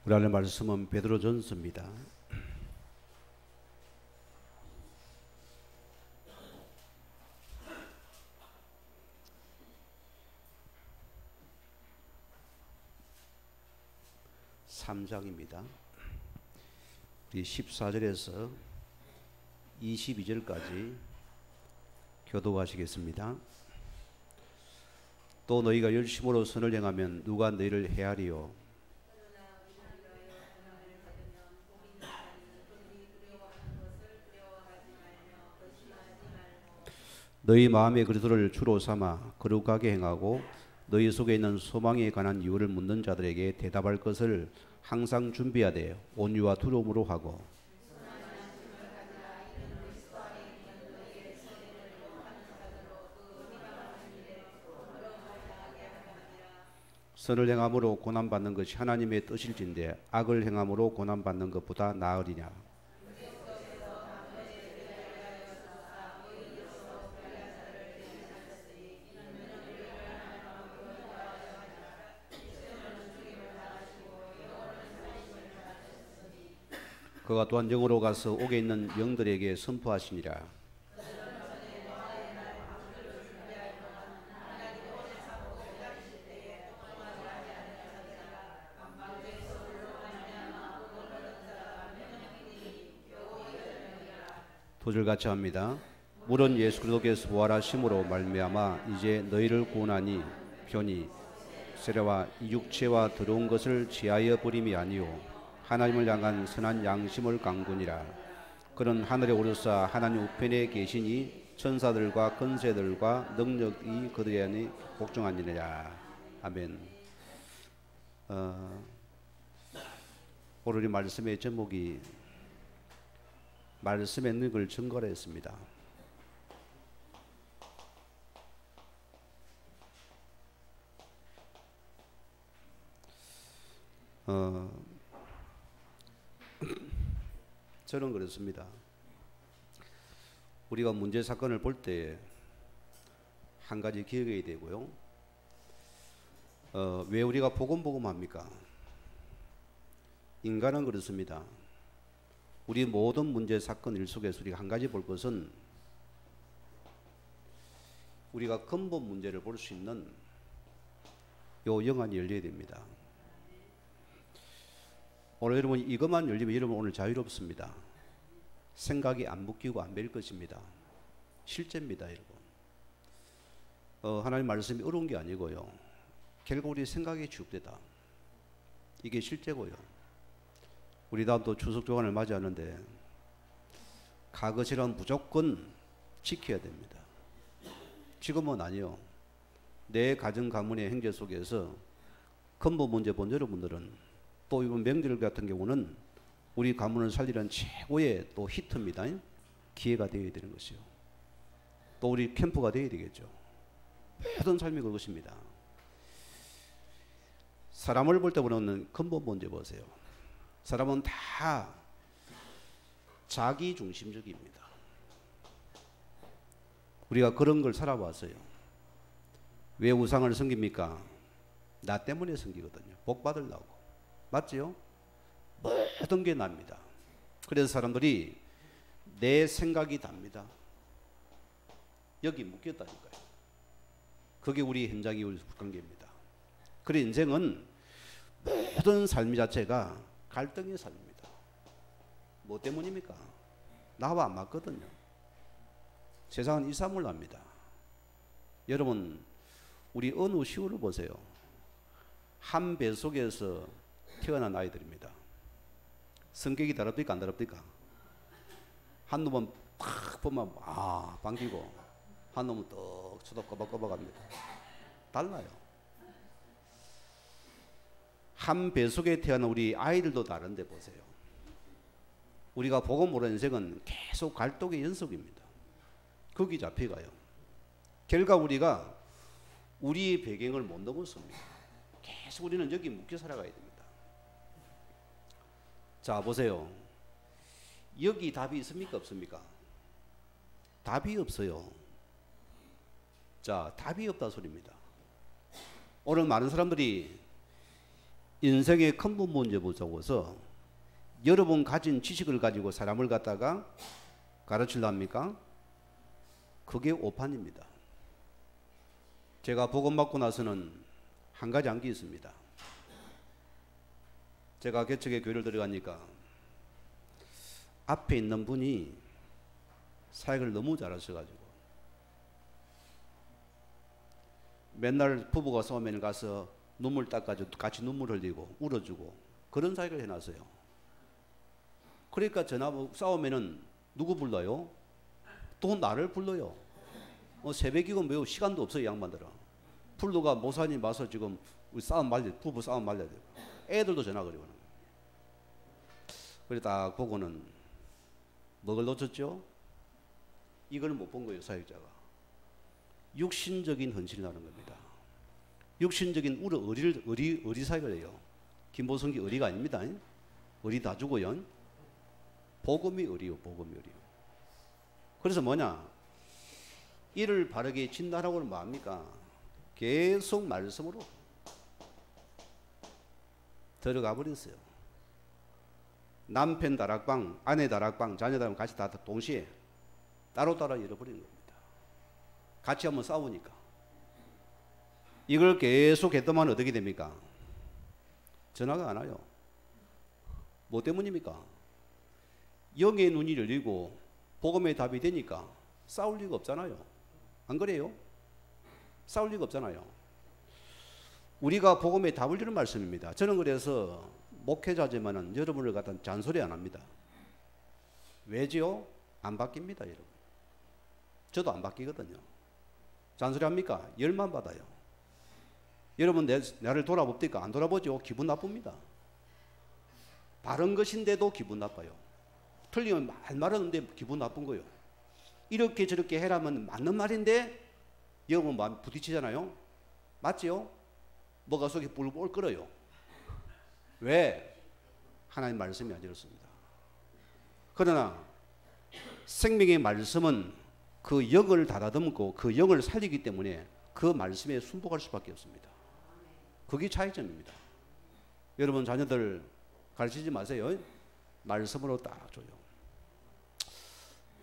우리 하나님 말씀은 베드로전서입니다. (3장입니다) 우리 14절에서 22절까지 교도하시겠습니다. 또 너희가 열심으로 선을 행하면 누가 너희를 해하리요? 너희 마음의 그리스도를 주로 삼아 거룩하게 행하고 너희 속에 있는 소망에 관한 이유를 묻는 자들에게 대답할 것을 항상 준비하되 온유와 두려움으로 하고, 선을 행함으로 고난받는 것이 하나님의 뜻일진데 악을 행함으로 고난받는 것보다 나으리냐. 그가 또한 영으로 가서 옥에 있는 영들에게 선포하시니라. 두 절 같이 합니다. 물은 예수 그리스도께서 부활하심으로 말미암아 이제 너희를 구원하니 편히 세례와 이 육체와 더러운 것을 지하여 버림이 아니요 하나님을 향한 선한 양심을 강구니라. 그는 하늘에 오르사 하나님 우편에 계시니 천사들과 권세들과 능력이 그들 안에 복종하니라. 아멘. 오늘 이 말씀의 제목이 말씀의 능력을 증거라 했습니다. 저는 그렇습니다. 우리가 문제 사건을 볼 때 한 가지 기억해야 되고요. 왜 우리가 복음합니까? 인간은 그렇습니다. 우리 모든 문제 사건 일 속에서 우리가 한 가지 볼 것은 우리가 근본 문제를 볼 수 있는 요 영안이 열려야 됩니다. 오늘 여러분 이것만 열리면 여러분 오늘 자유롭습니다. 생각이 안 묶이고 안 매일 것입니다. 실제입니다, 여러분. 하나님 말씀이 어려운 게 아니고요. 결국 우리 생각이 주육되다. 이게 실제고요. 우리 다음 또 추석 주간을 맞이하는데 가거실은 무조건 지켜야 됩니다. 지금은 아니요. 내 가정 가문의 행제 속에서 근본 문제 본 여러분들은 또 이번 명절 같은 경우는 우리 가문을 살리는 최고의 또 히트입니다. 기회가 되어야 되는 것이요. 또 우리 캠프가 되어야 되겠죠. 모든 삶이 그것입니다. 사람을 볼 때 보는 근본 문제 보세요. 사람은 다 자기 중심적입니다. 우리가 그런 걸 살아왔어요. 왜 우상을 섬깁니까? 나 때문에 섬기거든요. 복 받으려고. 맞지요? 모든 게 납니다. 그래서 사람들이 내 생각이 답니다. 여기 묶였다니까요. 그게 우리 현장이 우리 관계입니다. 그래 인생은 모든 삶 자체가 갈등의 삶입니다. 뭐 때문입니까? 나와 안 맞거든요. 세상은 이사물랍니다. 여러분 우리 어느 시골을 보세요. 한 배 속에서 태어난 아이들입니다. 성격이 다릅니까 안 다릅니까? 한 놈은 팍 보면 반기고 한 놈은 떡 쳐도 꼬박꼬박합니다. 달라요. 한 배 속에 태어난 우리 아이들도 다른데 보세요. 우리가 복음 모르는 인생은 계속 갈등의 연속입니다. 거기 잡혀가요. 결과 우리가 우리의 배경을 못 넘었습니다. 계속 우리는 여기 묶여 살아가야 됩니다. 자 보세요. 여기 답이 있습니까 없습니까? 답이 없어요. 자 답이 없다 소리입니다. 오늘 많은 사람들이 인생의 근본 문제 보자고서 여러분 가진 지식을 가지고 사람을 갖다가 가르치려 합니까? 그게 오판입니다. 제가 복음 받고 나서는 한 가지 안기 있습니다. 제가 개척의 교회를 들어가니까 앞에 있는 분이 사역을 너무 잘하셔가지고 맨날 부부가 싸우면 가서 눈물 닦아주고 같이 눈물 흘리고 울어주고 그런 사역을 해놨어요. 그러니까 전화 싸우면은 누구 불러요? 또 나를 불러요. 새벽이고 매우 시간도 없어요. 양반들은. 불러가 모사님 와서 지금 우리 싸움 말려, 부부 싸움 말려야 돼요. 애들도 전화 걸고. 그래 딱 보고는 뭐를 놓쳤죠? 이걸 못 본 거예요. 사역자가. 육신적인 헌신이라는 겁니다. 육신적인 의리 사역을 해요. 김보성기 의리가 아닙니다. 의리 다 주고요. 복음이 의리요. 복음이 의리요. 그래서 뭐냐? 이를 바르게 진단하고는 뭐합니까? 계속 말씀으로 들어가 버렸어요. 남편 다락방, 아내 다락방, 자녀 다락방 같이 다 동시에 따로따로 잃어버리는 겁니다. 같이 한번 싸우니까. 이걸 계속 했더만 어떻게 됩니까? 전화가 안 와요. 뭐 때문입니까? 영의 눈이 열리고 복음의 답이 되니까 싸울 리가 없잖아요. 안 그래요? 싸울 리가 없잖아요. 우리가 복음의 답을 주는 말씀입니다. 저는 그래서 목회자지만은 여러분을 갖다 잔소리 안 합니다. 왜지요? 안 바뀝니다, 여러분. 저도 안 바뀌거든요. 잔소리 합니까? 열만 받아요. 여러분 나를 돌아봅니까? 안 돌아보죠? 기분 나쁩니다. 바른 것인데도 기분 나빠요. 틀리면 할 말은 없는데 기분 나쁜 거예요. 이렇게 저렇게 해라면 맞는 말인데 여러분 마음 부딪히잖아요. 맞지요? 뭐가 속에 뿔뿔 끓어요. 왜? 하나님 말씀이 안 들었습니다. 그러나 생명의 말씀은 그 영을 닫아듬고 그 영을 살리기 때문에 그 말씀에 순복할 수밖에 없습니다. 그게 차이점입니다. 여러분 자녀들 가르치지 마세요. 말씀으로 딱 줘요.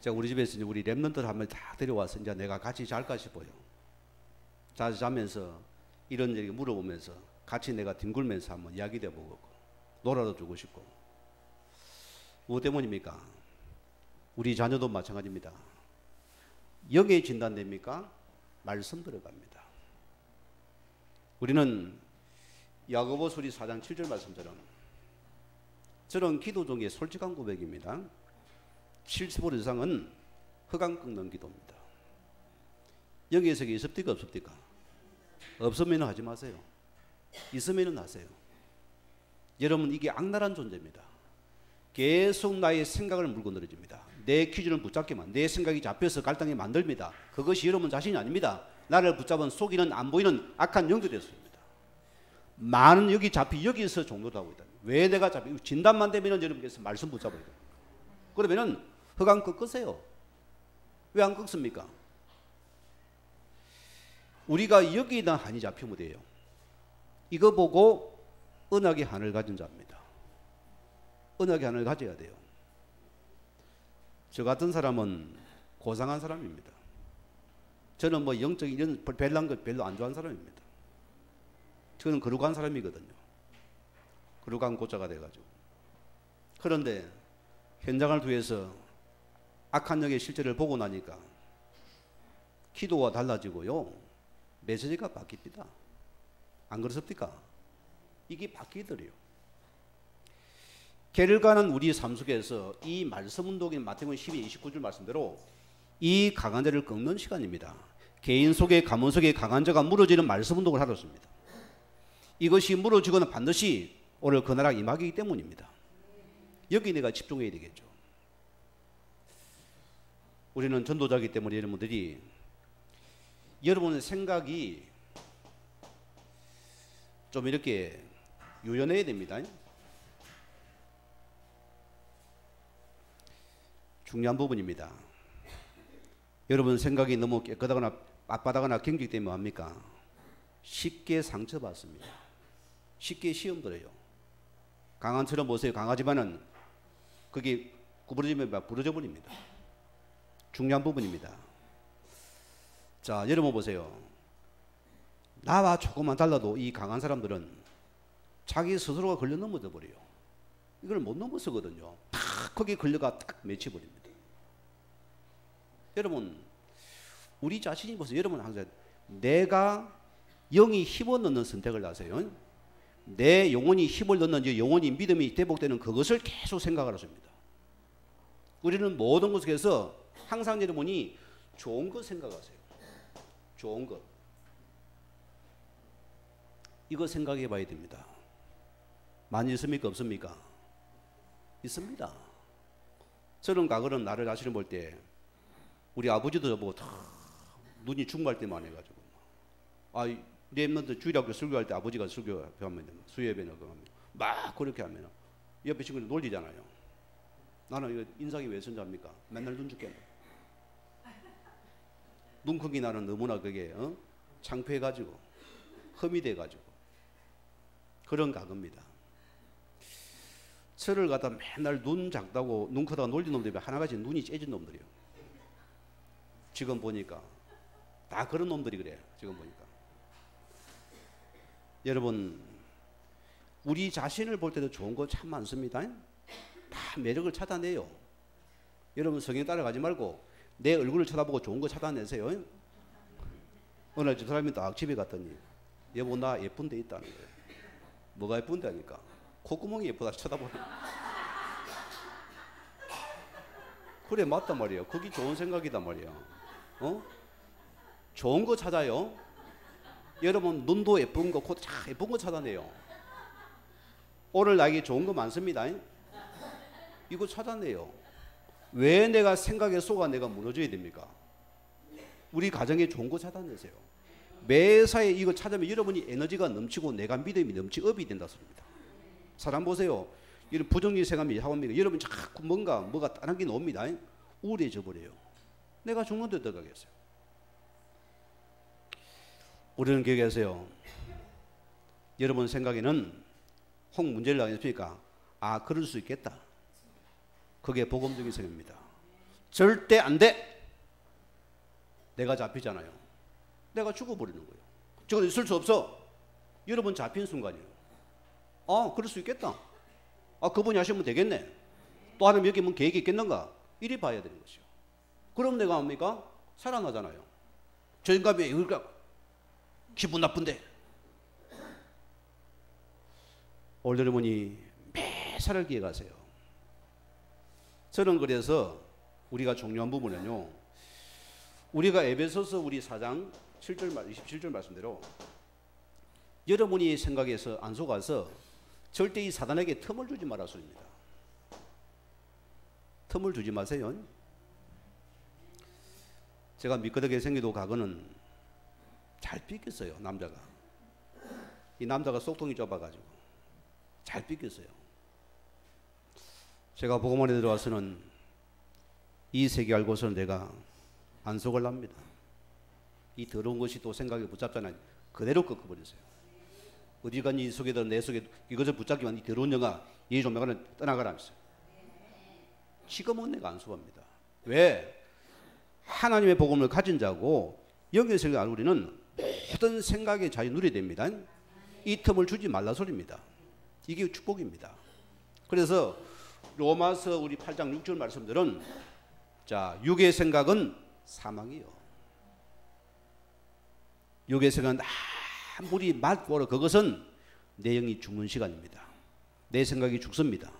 제가 우리 집에서 이제 우리 랩런트를 한번 다 데려와서 이제 내가 같이 잘까 싶어요. 자주 자면서 이런저런 물어보면서 같이 내가 뒹굴면서 한번 이야기도 해보고 놀아도 주고 싶고. 뭐 때문입니까? 우리 자녀도 마찬가지입니다. 영에 진단됩니까? 말씀 들어갑니다. 우리는 야고보서 4장 7절 말씀처럼 저런 기도 중에 솔직한 고백입니다. 70% 이상은 흑암 꺾는 기도입니다. 여기에서 있습니까? 없습니까? 없으면 하지 마세요. 있으면 하세요. 여러분 이게 악랄한 존재입니다. 계속 나의 생각을 물고 늘어집니다. 내 기준을 붙잡기만, 내 생각이 잡혀서 갈등이 만듭니다. 그것이 여러분 자신이 아닙니다. 나를 붙잡은 속이는 안 보이는 악한 영들이었습니다. 많은 여기 잡히 여기서 종로도 하고 있다. 왜 내가 잡히 진단만 되면은 여러분께서 말씀 붙잡아야 돼요. 그러면은 흑암 꺾으세요. 왜 안 꺾습니까? 우리가 여기다 한이 잡히면 돼요. 이거 보고 언약의 한을 가진 자입니다. 언약의 한을 가져야 돼요. 저 같은 사람은 고상한 사람입니다. 저는 뭐 영적인 이런 별난 것 별로 안 좋아하는 사람입니다. 저는 거룩한 사람이거든요. 거룩한 고자가 돼가지고. 그런데 현장을 통해서 악한 영의 실제를 보고 나니까 기도가 달라지고요. 메시지가 바뀝니다. 안 그렇습니까? 이게 바뀌더래요. 결과는 우리 삶 속에서 이 말씀 운동인 마태복음 12, 29절 말씀대로 이 강한 자를 꺾는 시간입니다. 개인 속에 가문 속에 강한 자가 무너지는 말씀 운동을 하렸습니다. 이것이 무너지고는 반드시 오늘 그 나라 임하기 때문입니다. 여기 내가 집중해야 되겠죠. 우리는 전도자이기 때문에 여러분들이 여러분의 생각이 좀 이렇게 유연해야 됩니다. 중요한 부분입니다. 여러분 생각이 너무 깨끗하거나 빳빳하거나 경직되면 합니까? 쉽게 상처받습니다. 쉽게 시험 들어요. 강한처럼 보세요. 강하지만은 그게 구부러지면 부러져 버립니다. 중요한 부분입니다. 자, 여러분 보세요. 나와 조금만 달라도 이 강한 사람들은 자기 스스로가 걸려 넘어져 버려요. 이걸 못 넘어서거든요. 탁 거기 걸려가 딱 맺혀버립니다. 여러분, 우리 자신이 보세요. 여러분 항상 내가 영이 힘을 넣는 선택을 하세요. 내 영혼이 힘을 넣는지 영혼이 믿음이 대복되는 그것을 계속 생각하십니다. 우리는 모든 것에서 항상 여러분이 좋은 것 생각하세요. 좋은 것. 이거 생각해 봐야 됩니다. 많이 있습니까? 없습니까? 있습니다. 저는 과거는 나를 자신을 볼 때 우리 아버지도 저보고 다 눈이 중갈 때만 해가지고 랩런트 주일학교 설교할 때 아버지가 설교하면 수요예배나 막 그렇게 하면 옆에 친구들 놀리잖아요. 나는 이거 인상이 왜 선자입니까? 맨날 눈 죽게. 눈 크기 나는 너무나 그게 창피해가지고 흠이 돼가지고 그런 각오입니다. 저를 갖다 맨날 눈 작다고 눈 크다고 놀린 놈들이 하나같이 눈이 째진 놈들이요. 지금 보니까 다 그런 놈들이 그래. 지금 보니까 여러분 우리 자신을 볼 때도 좋은 거 참 많습니다. 다 매력을 찾아내요. 여러분 성경 따라가지 말고 내 얼굴을 쳐다보고 좋은 거 찾아내세요. 어느 날 저 사람이 딱 집에 갔더니 여보 나 예쁜 데 있다는 거예요. 뭐가 예쁜 데 하니까 콧구멍이 예쁘다 쳐다보는. 그래 맞단 말이에요. 그게 좋은 생각이단 말이에요. 좋은 거 찾아요. 여러분 눈도 예쁜 거, 코 참 예쁜 거 찾아내요. 오늘 나에게 좋은 거 많습니다. 이거 찾아내요. 왜 내가 생각에 속아 내가 무너져야 됩니까? 우리 가정에 좋은 거 찾아내세요. 매사에 이거 찾으면 여러분이 에너지가 넘치고 내가 믿음이 업이 된다 소리입니다. 사람 보세요. 이런 부정적인 생각이 하옵니까? 여러분 자꾸 뭐가 다른 게 나옵니다. 우울해져 버려요. 내가 죽는 데 들어가겠어요. 우리는 기억하세요. 여러분 생각에는 혹 문제를 당했습니까? 그럴 수 있겠다. 그게 복음적인 생각입니다. 절대 안 돼. 내가 잡히잖아요. 내가 죽어버리는 거예요. 저건 있을 수 없어. 여러분 잡힌 순간이에요. 그럴 수 있겠다. 그분이 하시면 되겠네. 또 하나님 여기 뭐 계획이 있겠는가? 이리 봐야 되는 것이요. 그럼 내가 합니까? 살아나잖아요. 저 인간이 그러니까 기분 나쁜데. 오늘 여러분이 매사를 기억하세요. 저는 그래서 우리가 중요한 부분은요. 우리가 에베소서 우리 4장 7절 27절 말씀대로 여러분이 생각해서 안 속아서 절대 이 사단에게 틈을 주지 말아 소리입니다. 틈을 주지 마세요. 제가 미끄덕하게 생기도 과거는 잘 삐겼어요. 남자가. 이 남자가 속통이 좁아가지고 잘 삐겼어요. 제가 복음원에 들어와서는 이 세계 알고서는 내가 안 속을랍니다. 이 더러운 것이 또 생각에 붙잡잖아요. 그대로 꺾어버렸어요. 어디 갔니 이 속에다 내 속에 이것을 붙잡기만 이 더러운 영아 이 조명을 떠나가라면서요. 지금은 내가 안 속합니다. 왜? 하나님의 복음을 가진 자고 영의 세계를 알고 우리는 모든 생각의 자유 누려야 됩니다. 이 틈을 주지 말라 소리입니다. 이게 축복입니다. 그래서 로마서 우리 8장 6절 말씀들은 자 육의 생각은 사망이요. 육의 생각은 아무리 맞고로 그것은 내 영이 죽는 시간입니다. 내 생각이 죽습니다.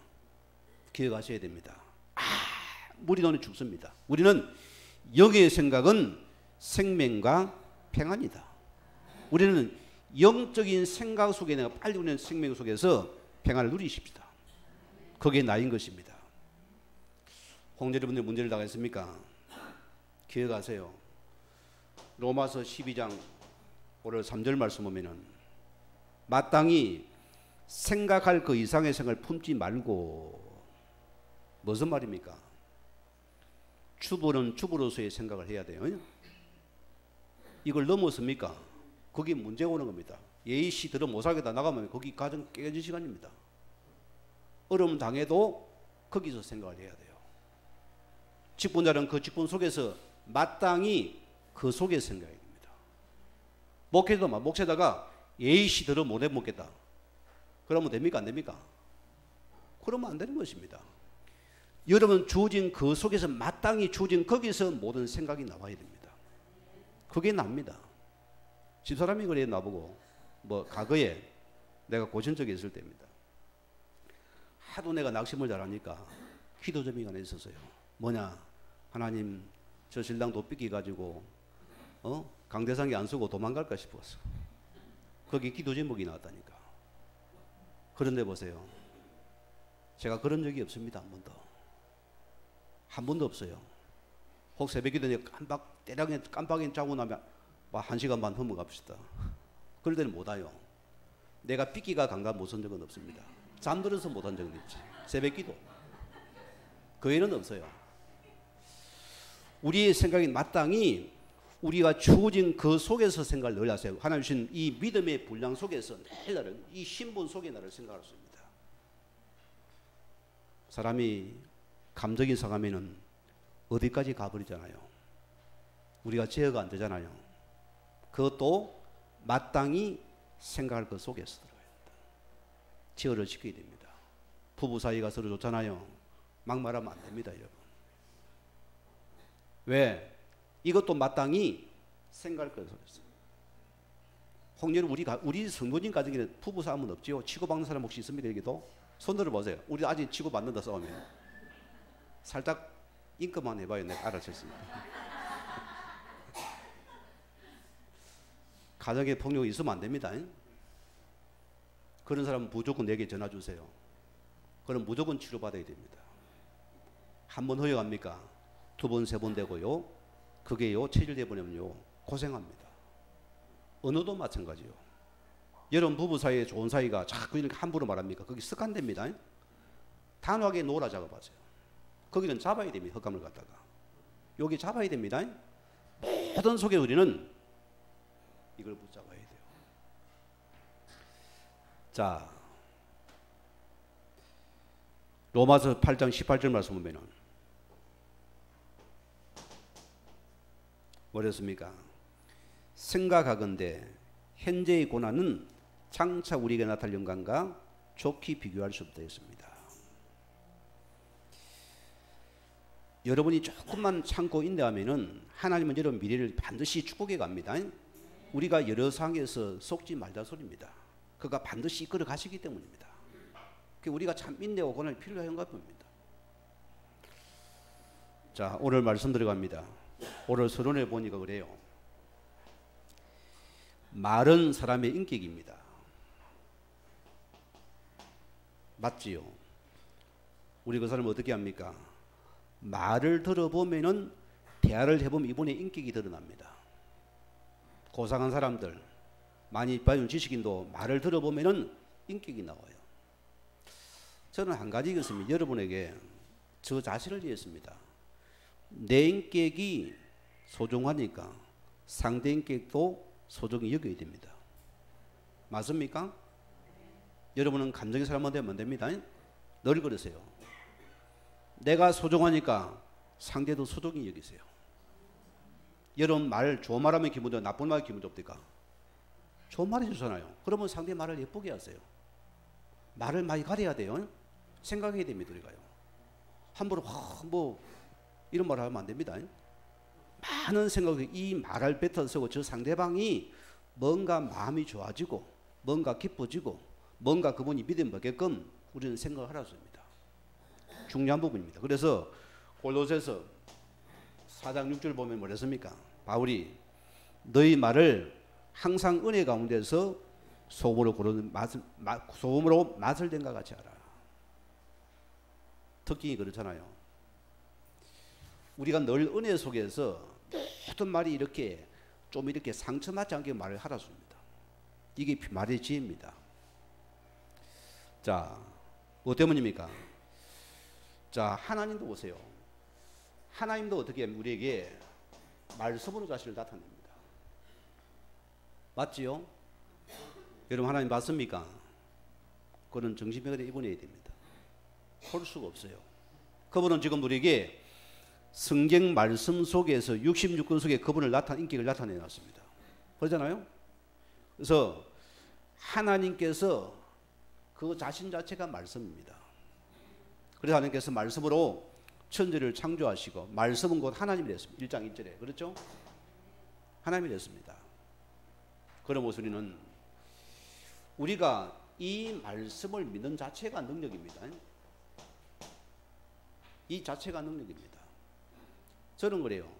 기억하셔야 됩니다. 아무리 너는 죽습니다. 우리는 영의 생각은 생명과 평안이다. 우리는 영적인 생각 속에 내가 빨리 오는 생명 속에서 평안을 누리십시다. 그게 나인 것입니다. 홍 여러분들 문제를 나가겠습니까? 기억하세요. 로마서 12장 오늘 3절 말씀 보면은 마땅히 생각할 그 이상의 생각을 품지 말고 무슨 말입니까? 주부는 주부로서의 생각을 해야 돼요. 이걸 넘었습니까? 그게 문제가 오는 겁니다. 예의시대로 못 살겠다 나가면 거기 가정 깨진 시간입니다. 어려움 당해도 거기서 생각을 해야 돼요. 직분자는 그 직분 속에서 마땅히 그 속에 생각해야 됩니다. 목회자가 예의시대로 못 해먹겠다. 그러면 됩니까? 안 됩니까? 그러면 안 되는 것입니다. 여러분 주어진 그 속에서 마땅히 주어진 거기서 모든 생각이 나와야 됩니다. 그게 납니다. 집사람이 그래 나보고 뭐 과거에 내가 고친 적이 있을 때입니다. 하도 내가 낙심을 잘하니까 기도 제목이 하나 있었어요. 뭐냐? 하나님 저 신랑 도 삐끼가지고 강대상에 안 쓰고 도망갈까 싶었어. 거기 기도 제목이 나왔다니까. 그런데 보세요. 제가 그런 적이 없습니다. 한 번도. 한 번도 없어요. 혹 새벽 기도에 깜빡이 자고 나면 1시간 반 넘어갑시다. 그럴 때는 못 와요. 내가 삐끼가 강간 못 선 적은 없습니다. 잠들어서 못 한 적은 있지. 새벽 기도. 그 외에는 없어요. 우리의 생각이 마땅히 우리가 주어진 그 속에서 생각을 늘 하세요. 하나님 주신 이 믿음의 분량 속에서 늘 나를, 이 신분 속에 나를 생각할 수 있습니다. 사람이 감정이 상하면은 어디까지 가버리잖아요. 우리가 제어가 안 되잖아요. 그것도 마땅히 생각할 것 속에서 들어가야 됩니다. 제어를 지켜야 됩니다. 부부 사이가 서로 좋잖아요. 막 말하면 안 됩니다, 여러분. 왜? 이것도 마땅히 생각할 것 속에서. 혹여나 우리 성도님 가정에는 부부 싸움은 없지요? 치고받는 사람 혹시 있습니까? 여기도? 손 들어보세요. 우리 아직 치고받는다 싸우면. 살짝 잉크만 해봐요. 내가 알아챘습니다. 가정에 폭력이 있으면 안 됩니다. 그런 사람은 무조건 내게 전화 주세요. 그럼 무조건 치료받아야 됩니다. 한 번 허용합니까? 두 번, 세 번 되고요. 그게요, 체질돼 버리면요, 고생합니다. 언어도 마찬가지요. 여러분 부부 사이에 좋은 사이가 자꾸 이렇게 함부로 말합니까? 거기 습관됩니다. 단호하게 놓으라 작업하세요. 거기는 잡아야 됩니다. 흑감을 갖다가. 여기 잡아야 됩니다. 모든 속에 우리는 이걸 붙잡아야 돼요. 자, 로마서 8장 18절 말씀 보면은 뭐랬습니까? 생각하건대 현재의 고난은 장차 우리에게 나타날 영광과 좋게 비교할 수 없다 했습니다. 여러분이 조금만 참고 인내하면은 하나님은 여러분 미래를 반드시 축복해 갑니다. 우리가 여러 상황에서 속지 말자 소리입니다. 그가 반드시 이끌어 가시기 때문입니다. 우리가 참 인내하고 고난이 필요한가 봅니다. 자, 오늘 말씀 들어갑니다. 오늘 서론에 보니까 그래요. 말은 사람의 인격입니다. 맞지요? 우리 그 사람은 어떻게 합니까? 말을 들어보면은 대화를 해보면 이분의 인격이 드러납니다. 고상한 사람들, 많이 봐준 지식인도 말을 들어보면은 인격이 나와요. 저는 한 가지 이것입니다. 여러분에게 저 자신을 위해서입니다. 내 인격이 소중하니까 상대 인격도 소중히 여겨야 됩니다. 맞습니까? 여러분은 감정의 사람만 되면 안 됩니다. 늘 그러세요. 내가 소중하니까 상대도 소중히 여기세요. 여러분 말 좋은 말하면 기분 좋아, 나쁜 말 기분 좋습니까? 좋은 말 해주잖아요. 그러면 상대 말을 예쁘게 하세요. 말을 많이 가려야 돼요. 생각해야 됩니다. 우리가요. 함부로 뭐 이런 말 하면 안 됩니다. 많은 생각을 이 말을 뱉어서 저 상대방이 뭔가 마음이 좋아지고 뭔가 기뻐지고 뭔가 그분이 믿음 먹게끔 우리는 생각을 하라고 합니다. 중요한 부분입니다. 그래서 골로새서 4장 6절 보면 뭐랬습니까? 바울이 너희 말을 항상 은혜 가운데서 소금으로 맛을 댄 것 같이 하라. 특징이 그렇잖아요. 우리가 늘 은혜 속에서 모든 말이 이렇게 좀 이렇게 상처받지 않게 말을 하라고 합니다. 이게 말의 지혜입니다. 자, 뭐 때문입니까? 자, 하나님도 보세요. 하나님도 어떻게 우리에게 말씀으로 자신을 나타냅니다. 맞지요? 여러분 하나님 맞습니까? 그는 정신병원에 입원해야 됩니다. 볼 수가 없어요. 그분은 지금 우리에게 성경 말씀 속에서 66권 속에 그분을 인격을 나타내 놨습니다. 그러잖아요. 그래서 하나님께서 그 자신 자체가 말씀입니다. 그래서 하나님께서 말씀으로 천지를 창조하시고 말씀은 곧 하나님이 됐습니다. 1장 1절에 그렇죠? 하나님이 됐습니다. 그러므로 우리는 우리가 이 말씀을 믿는 자체가 능력입니다. 이 자체가 능력입니다. 저는 그래요.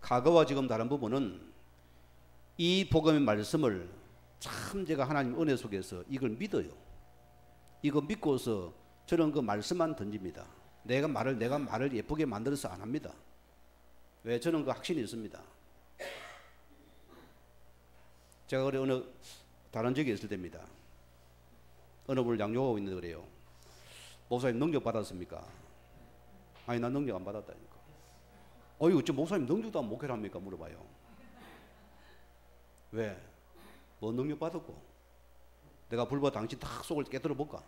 과거와 지금 다른 부분은 이 복음의 말씀을 참 제가 하나님 은혜 속에서 이걸 믿어요. 이거 믿고서 저는 그 말씀만 던집니다. 내가 말을 예쁘게 만들어서 안 합니다. 왜? 저는 그 확신이 있습니다. 제가 그래 어느 다른 적이 있을 때입니다. 어느 분을 양육하고 있는데 그래요. 목사님 능력 받았습니까? 아니 난 능력 안 받았다니까. 어이 어째 목사님 능력도 안 목회를 합니까? 물어봐요. 왜? 뭐 능력 받았고 내가 불과 당신 다 속을 깨뜨려 볼까?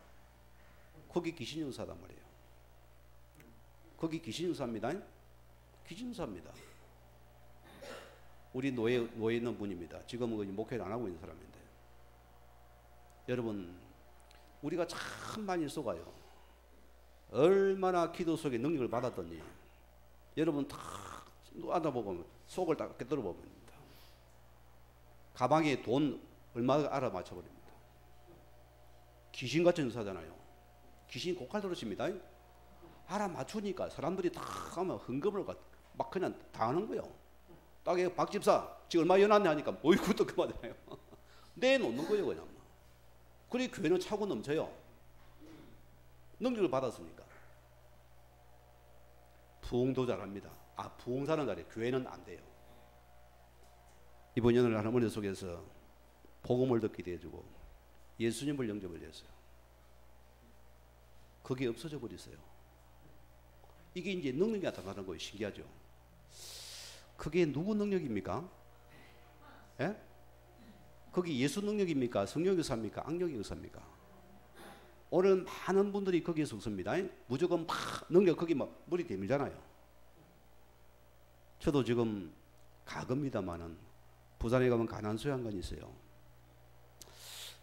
거기 귀신 용사단 말이에요. 거기 귀신 용사입니다. 귀신 용사입니다. 우리 노예 있는 분입니다. 지금은 목회를 안 하고 있는 사람인데 여러분 우리가 참 많이 속아요. 얼마나 기도 속에 능력을 받았더니 여러분 다 앉아보고 속을 다 깨뜨려 봅니다. 가방에 돈 얼마 알아맞혀 버립니다. 귀신같은 용사잖아요. 귀신 고칼 들으십니다. 알아맞추니까 사람들이 다 가면 흥금을 막 그냥 다 하는 거예요. 딱 박 집사 지금 얼마 연났네 하니까 어이구 또 그만이에요. 내놓는 거예요 그냥. 그래 교회는 차고 넘쳐요. 능력을 받았으니까. 부흥도 잘합니다. 부흥사는 잘해요. 교회는 안 돼요. 이번 연을 하는 은혜 속에서 복음을 듣게 해주고 예수님을 영접을 했어요. 그게 없어져 버렸어요. 이게 이제 능력이 나타나는 거예요. 신기하죠. 그게 누구 능력입니까? 예? 거기 예수 능력입니까? 성령 역사입니까? 악령 역사입니까? 오늘 많은 분들이 거기에서 웃습니다. 무조건 막 능력 거기 막 머리 대밀잖아요. 저도 지금 가겁니다마는 부산에 가면 가난수양관이 있어요.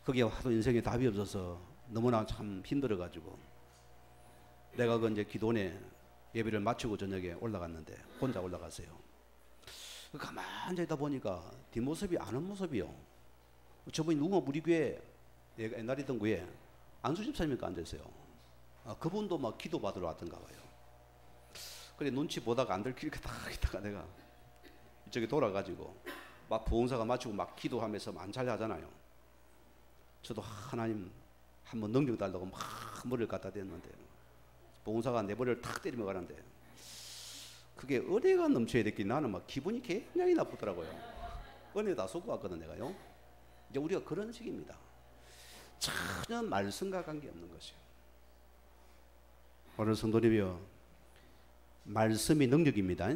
거기에 하도 인생에 답이 없어서 너무나 참 힘들어가지고 내가 그 이제 기도원에 예배를 마치고 저녁에 올라갔는데 혼자 올라갔어요. 가만히 있다 보니까 뒷모습이 아는 모습이요. 저분이 누가 우리 교회 옛날에 있던 교회 안수 집사님이니까 앉아있어요. 그분도 막 기도 받으러 왔던가 봐요. 그래 눈치 보다가 안 들키니까 딱 있다가 내가 이쪽에 돌아가지고 막 부흥사가 마치고 막 기도하면서 만찰 하잖아요. 저도 하나님 한번 능력 달라고 막 머리를 갖다 댔는데 부흥사가 내 머리를 탁 때리며 가는데 그게 은혜가 넘쳐야 됐긴 나는 막 기분이 굉장히 나쁘더라고요. 은혜 다 쏟고 왔거든 내가요. 이제 우리가 그런 식입니다. 전혀 말씀과 관계없는 것이요. 오늘 성도님이요, 말씀이 능력입니다.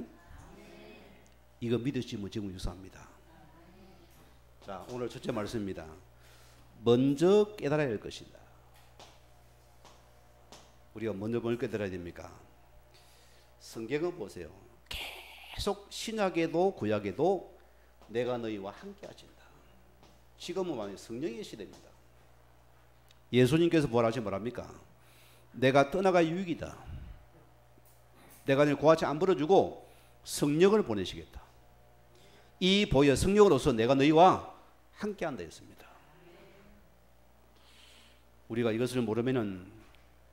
이거 믿으시면 지금 유사합니다. 자, 오늘 첫째 말씀입니다. 먼저 깨달아야 할 것이다. 우리가 먼저 뭘 깨달아야 됩니까? 성경을 보세요. 계속 신약에도 구약에도 내가 너희와 함께 하신다. 지금은 완전 성령의 시대입니다. 예수님께서 뭐랍니까? 내가 떠나가 유익이다. 내가 너희 고아치 안 벌어주고 성령을 보내시겠다. 이 보여 성령으로서 내가 너희와 함께 한다 했습니다. 우리가 이것을 모르면은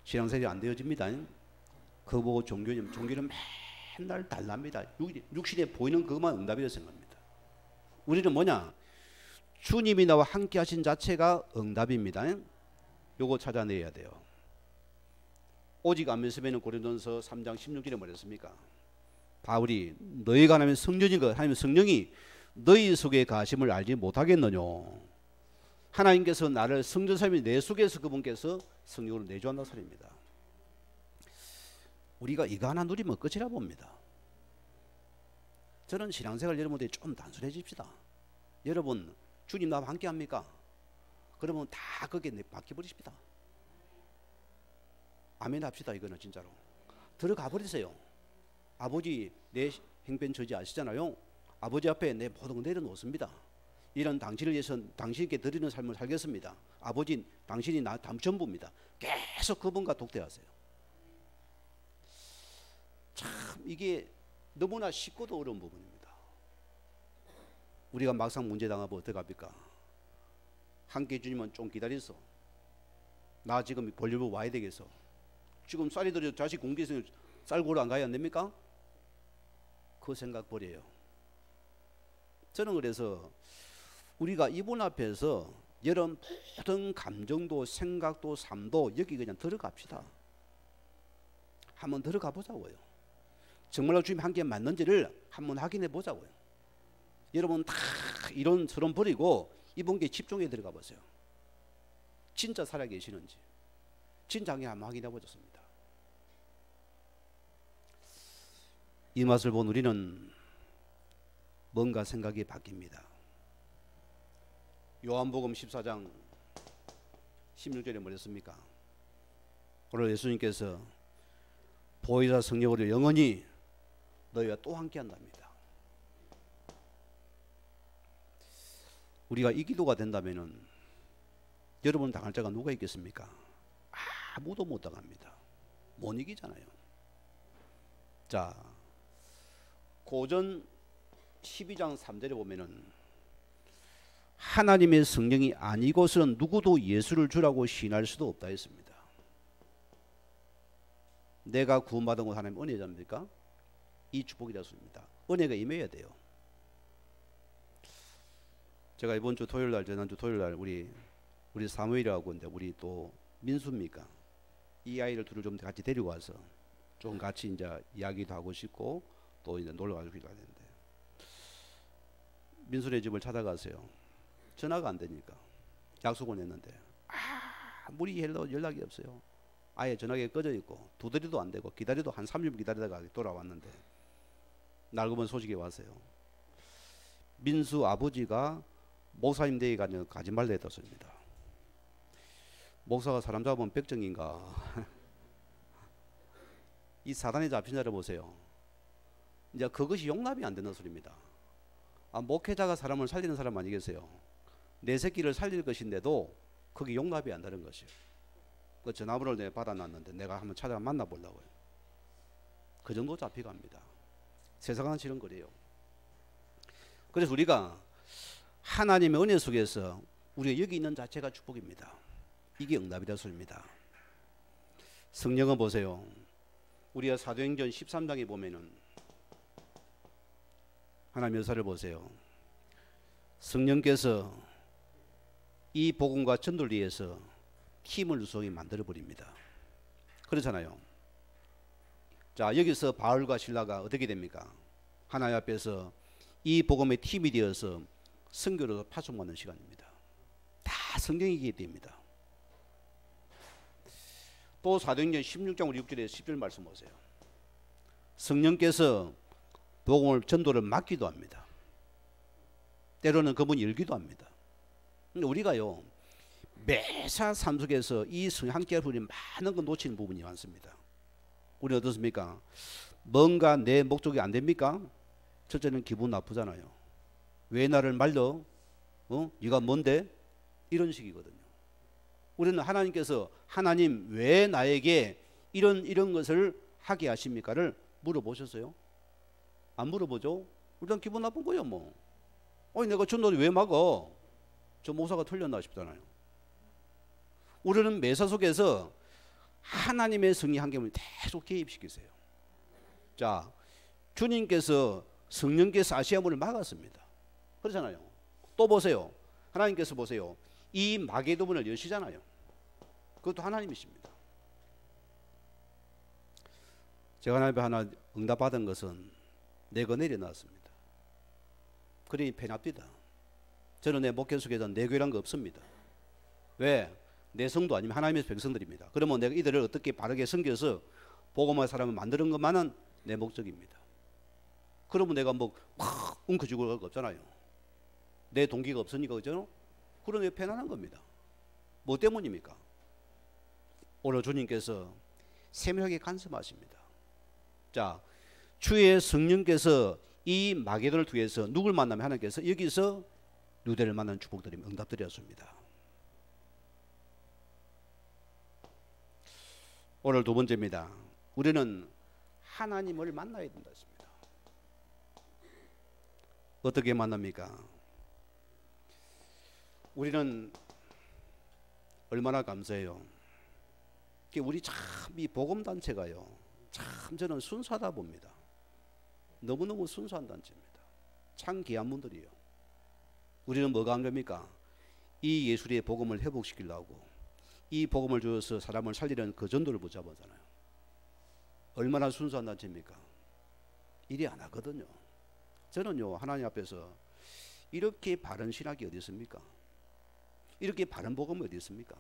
신앙생활이 안 되어집니다. 그거 보고 종교는 맨날 달랍니다. 육신에 보이는 그것만 응답이라고 생각합니다. 우리는 뭐냐? 주님이 나와 함께 하신 자체가 응답입니다. 요거 찾아내야 돼요. 오직 안 믿으면 고린도전서 3장 16절에 뭐랬습니까? 바울이 너희가 하나님의 성령인 것, 하나님의 성령이 너희 속에 가심을 알지 못하겠느냐? 하나님께서 나를 성전사님이 내 속에서 그분께서 성령으로 내주한다 소리입니다. 우리가 이거 하나 누리면 끝이라 봅니다. 저는 신앙생활 여러분들이 좀 단순해집시다. 여러분 주님 나와 함께 합니까? 그러면 다 거기에 맡겨버리십니다. 아멘 합시다. 이거는 진짜로 들어가 버리세요. 아버지 내 행편 저지 아시잖아요. 아버지 앞에 내 모든 걸 내려놓습니다. 이런 당신을 위해서 당신께 드리는 삶을 살겠습니다. 아버지 당신이 나 전부입니다. 계속 그분과 독대하세요. 참 이게 너무나 쉽고도 어려운 부분입니다. 우리가 막상 문제 당하면 어떡합니까? 함께 주님은 좀 기다리소. 나 지금 볼일보 와야 되겠어. 지금 쌀이 들여 자식 공기에서 쌀 고러 안 가야 안 됩니까? 그 생각 버려요. 저는 그래서 우리가 이분 앞에서 여러분 모든 감정도 생각도 삶도 여기 그냥 들어갑시다. 한번 들어가 보자고요. 정말로 주님 함께 맞는지를 한번 확인해 보자고요. 여러분 다 이런저런 버리고 이분께 집중해 들어가 보세요. 진짜 살아계시는지 진짜 한번 확인해 보셨습니다. 이 맛을 본 우리는 뭔가 생각이 바뀝니다. 요한복음 14장 16절에 뭐랬습니까? 오늘 예수님께서 보혜사 성령으로 영원히 너희와 또 함께 한답니다. 우리가 이 기도가 된다면은 여러분 당할 자가 누가 있겠습니까? 아무도 못 당합니다. 못 이기잖아요. 자, 고전 12장 3절에 보면은 하나님의 성령이 아니고서는 누구도 예수를 주라고 시인할 수도 없다 했습니다. 내가 구원받은 것 하나님 은혜자입니까? 이 축복이라 했습니다. 은혜가 임해야 돼요. 제가 이번 주 토요일 날, 지난주 토요일 날 우리 사무엘하고 이제 우리 또 민수입니까? 이 아이를 둘을 좀 같이 데리고 와서 좀 같이 이제 이야기도 하고 싶고 또 이제 놀러 가지고 가는데 민수네 집을 찾아가세요. 전화가 안 되니까 약속을 했는데 아무리 연락이 없어요. 아예 전화기가 꺼져 있고 두드려도 안 되고 기다려도 한 30분 기다리다가 돌아왔는데 날고 본 소식이 왔어요. 민수 아버지가 목사님 되기 가짓말을 했었습니다. 목사가 사람 잡으면 백정인가? 이 사단에 잡힌 자를 보세요. 이제 그것이 용납이 안 되는 소리입니다. 목회자가 사람을 살리는 사람 아니겠어요? 내 새끼를 살릴 것인데도 그게 용납이 안 되는 것이에요. 그 전화번호를 내가 받아놨는데 내가 한번 찾아 만나보려고요. 그 정도 잡혀갑니다. 세상은 실은 그래요. 그래서 우리가 하나님의 은혜 속에서 우리가 여기 있는 자체가 축복입니다. 이게 응답이라 소리입니다. 성령은 보세요. 우리가 사도행전 13장에 보면은 하나님의 역사를 보세요. 성령께서 이 복음과 전도를 위해서 힘을 누성이 만들어 버립니다. 그렇잖아요. 자, 여기서 바울과 실라가 어떻게 됩니까? 하나님 앞에서 이 복음의 팀이 되어서 선교로 파송받는 시간입니다. 다 성령이기 때문입니다. 또 사도행전 16장 6절에 10절 말씀 보세요. 성령께서 복음을 전도를 맡기도 합니다. 때로는 그분이 열기도 합니다. 근데 우리가요 매사 삶 속에서 이 성령 함께 우리 많은 거 놓치는 부분이 많습니다. 우리 어떻습니까? 뭔가 내 목적이 안 됩니까? 첫째는 기분 나쁘잖아요. 왜 나를 말려? 네가 뭔데? 이런 식이거든요. 우리는 하나님께서 하나님 왜 나에게 이런 것을 하게 하십니까를 물어보셨어요? 안 물어보죠? 일단 기분 나쁜 거예요 뭐. 내가 전도를 왜 막어? 저 목사가 틀렸나 싶잖아요. 우리는 매사 속에서 하나님의 성령 한계를 계속 개입시키세요. 자, 주님께서 성령께서 아시아문을 막았습니다. 그렇잖아요. 또 보세요. 하나님께서 보세요. 이 마개도문을 여시잖아요. 그것도 하나님이십니다. 제가 하나님 하나 응답받은 것은 내가 내려놨습니다. 그러니 편합니다. 저는 내 목회 속에서 내교란 거 없습니다. 왜? 내 성도 아니면 하나님의 백성들입니다. 그러면 내가 이들을 어떻게 바르게 섬겨서 복음의 사람을 만드는 것만은 내 목적입니다. 그러면 내가 웅크지고 갈 거 없잖아요. 내 동기가 없으니까 그죠? 그런 게 편안한 겁니다. 뭐 때문입니까? 오늘 주님께서 세밀하게 간섭하십니다. 자, 주의 성령께서 이 마게도를 통해서 누굴 만나면 하나님께서 여기서 유대를 만나는 축복들이 응답드렸습니다. 오늘 두 번째입니다. 우리는 하나님을 만나야 된다 했습니다. 어떻게 만납니까? 우리는 얼마나 감사해요. 우리 참 이 복음단체가요, 참 저는 순수하다 봅니다. 너무너무 순수한 단체입니다. 참 귀한 분들이요. 우리는 뭐가 한 겁니까? 이 예수의 복음을 회복시키려고 이 복음을 주어서 사람을 살리려는 그 전도를 붙잡았잖아요. 얼마나 순수한 단체입니까? 일이 안 하거든요. 저는요, 하나님 앞에서 이렇게 바른 신학이 어디 있습니까? 이렇게 바른 복음이 어디 있습니까?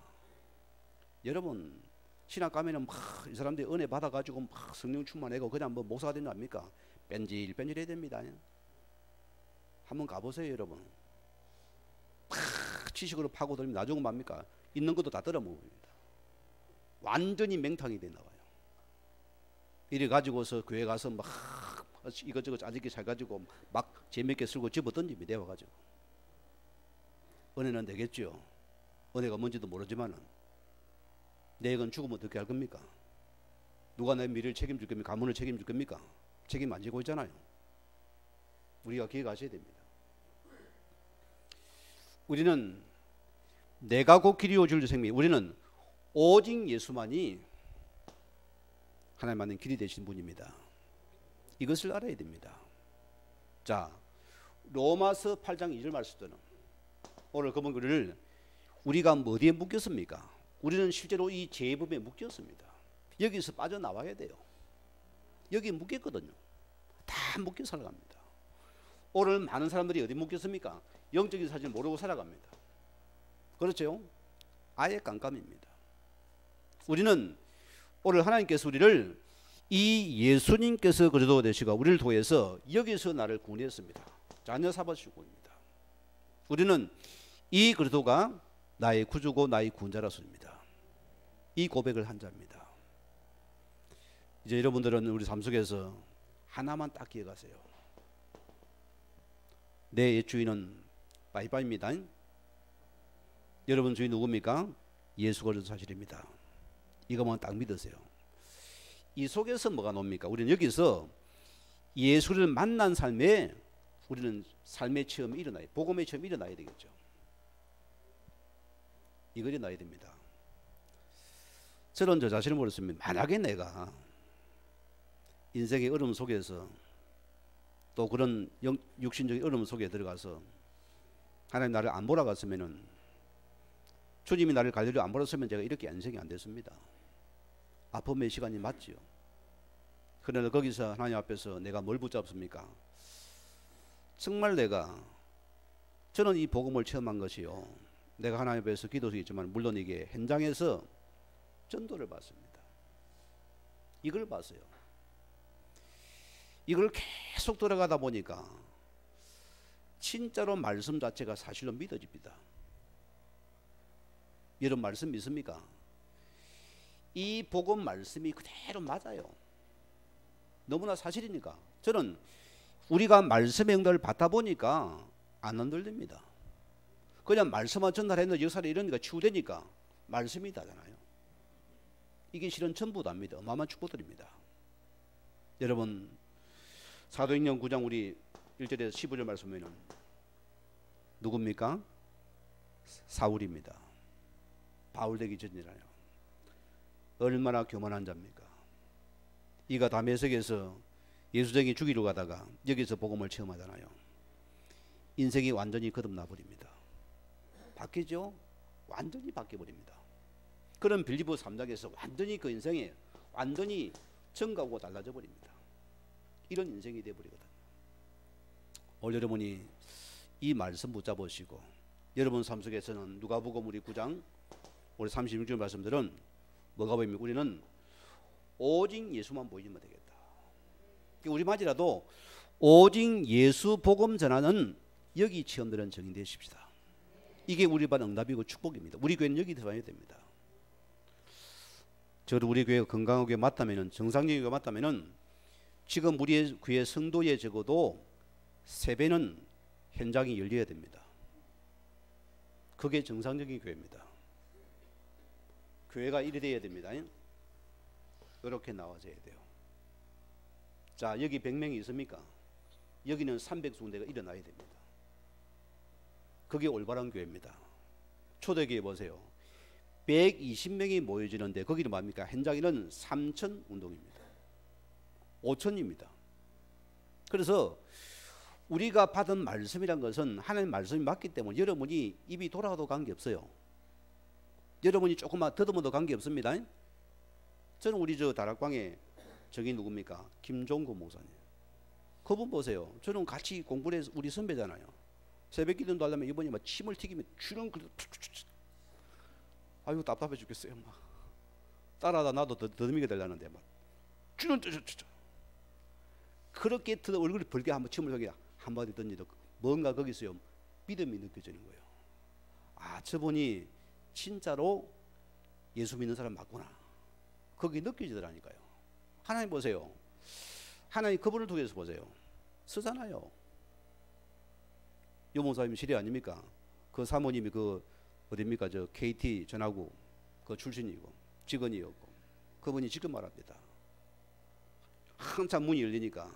여러분, 신학 가면은 막 이 사람들이 은혜 받아가지고 막 성령 충만하고 그냥 뭐 목사가 되는 거 아닙니까? 뺀질뺀질해야 됩니다. 한번 가보세요, 여러분. 막 지식으로 파고들면 나중에 뭡니까? 있는 것도 다 떨어먹습니다. 완전히 맹탕이 돼 나와요. 이래 가지고서 교회 가서 막 이것저것 아직게 잘 가지고 막 재밌게 쓰고 집어 던집니다. 내와가지고. 은혜는 되겠죠. 은혜가 뭔지도 모르지만은 내일은 죽으면 어떻게 할 겁니까? 누가 내 미래를 책임질 겁니까? 가문을 책임질 겁니까? 책임 안 지고 있잖아요. 우리가 기억하셔야 됩니다. 우리는 내가 곧 길이요 진리요 생명. 우리는 오직 예수만이 하나님 만든 길이 되신 분입니다. 이것을 알아야 됩니다. 자, 로마서 8장 2절 말씀대로 오늘 그 본문을 우리가 어디에 묶였습니까? 우리는 실제로 이 죄범에 묶였습니다. 여기서 빠져나와야 돼요. 여기 묶였거든요. 다 묶여 살아갑니다. 오늘 많은 사람들이 어디 묶였습니까? 영적인 사실을 모르고 살아갑니다. 그렇죠? 아예 깜깜입니다. 우리는 오늘 하나님께서 우리를 이 예수님께서 그리스도 되시고 우리를 통해서 여기서 나를 구원했습니다. 자녀 삼으시고입니다. 우리는 이 그리스도가 나의 구주고 나의 구원자라서입니다. 이 고백을 한 자입니다. 이제 여러분들은 우리 삶 속에서 하나만 딱 기억하세요. 내 옛 주인은 빠이빠이입니다. 여러분 주인 누굽니까? 예수 그리스도 사실입니다. 이것만 딱 믿으세요. 이 속에서 뭐가 놉니까? 우리는 여기서 예수를 만난 삶에 우리는 삶의 체험이 일어나요. 복음의 체험이 일어나야 되겠죠. 이거 일어나야 됩니다. 저는 저 자신을 모르겠습니다. 만약에 내가 인생의 어려움 속에서 또 그런 육신적인 어려움 속에 들어가서 하나님 나를 안 몰아갔으면은, 주님이 나를 갈릴리 안 몰았으면 제가 이렇게 인생이 안 됐습니다. 아픔의 시간이 맞지요. 그러나 거기서 하나님 앞에서 내가 뭘 붙잡습니까? 정말 저는 이 복음을 체험한 것이요, 내가 하나님 앞에서 기도도 있지만 물론 이게 현장에서 전도를 받습니다. 이걸 봤어요. 이걸 계속 들어가다 보니까 진짜로 말씀 자체가 사실로 믿어집니다. 여러분 말씀 믿습니까? 이 복음 말씀이 그대로 맞아요. 너무나 사실이니까. 저는 우리가 말씀의 응답을 받다 보니까 안 흔들립니다. 그냥 말씀만 전달했는데 역사를 이러니까 치유되니까 말씀이 다잖아요. 이게 실은 전부 다입니다. 어마어마한 축복들입니다. 여러분 사도행전 9장 우리 1절에서 15절 말씀에는 누굽니까? 사울입니다. 바울 되기 전이라요. 얼마나 교만한 자입니까? 이가 다메섹에서 예수쟁이 죽이러 가다가 여기서 복음을 체험하잖아요. 인생이 완전히 거듭나 버립니다. 바뀌죠? 완전히 바뀌어버립니다. 그런 빌립보 3장에서 완전히 그 인생이 완전히 정가고 달라져 버립니다. 이런 인생이 되어버리거든요. 오늘 여러분이 이 말씀 붙잡으시고 여러분 삶 속에서는 누가복음 우리 9장 우리 36절 말씀들은 뭐가 보입니까? 우리는 오직 예수만 보이면 되겠다. 우리마저라도 오직 예수 복음 전하는 여기 체험들은 정인되십시다. 이게 우리 반 응답이고 축복입니다. 우리 교회는 여기 들어가야 됩니다. 저도 우리 교회가 건강하게 맞다면은, 정상적이게 맞다면은 지금 우리 교회 성도에 적어도 3배는 현장이 열려야 됩니다. 그게 정상적인 교회입니다. 교회가 이래 돼야 됩니다. 이렇게 나와져야 돼요. 자, 여기 100명이 있습니까? 여기는 300군데가 일어나야 됩니다. 그게 올바른 교회입니다. 초대교회 보세요. 120명이 모여지는데 거기는 뭡니까? 현장에는 3,000 운동입니다. 5,000입니다. 그래서 우리가 받은 말씀이란 것은 하나님 말씀이 맞기 때문에 여러분이 입이 돌아가도 관계없어요. 여러분이 조금만 더듬어도 관계없습니다. 저는 우리 저 다락방에 저기 누굽니까? 김종구 목사님. 그분 보세요. 저는 같이 공부를 해서 우리 선배잖아요. 새벽 기도도 하려면 이번에 막 침을 튀기면 주는 그 아이고 답답해 죽겠어요. 막 따라하다 나도 더듬이게 되려는데 막 주는 그렇게 얼굴이 벌게 한번 침을 튀기 한마디 던지도 뭔가 거기서요 믿음이 느껴지는 거예요. 아, 저분이 진짜로 예수 믿는 사람 맞구나. 그게 느껴지더라니까요. 하나님 보세요. 하나님 그분을 통해서 보세요. 쓰잖아요. 요목사님 시대 아닙니까? 그 사모님이 그 어딥니까? 저 KT 전화국 그 출신이고 직원이었고 그분이 지금 말합니다. 한참 문이 열리니까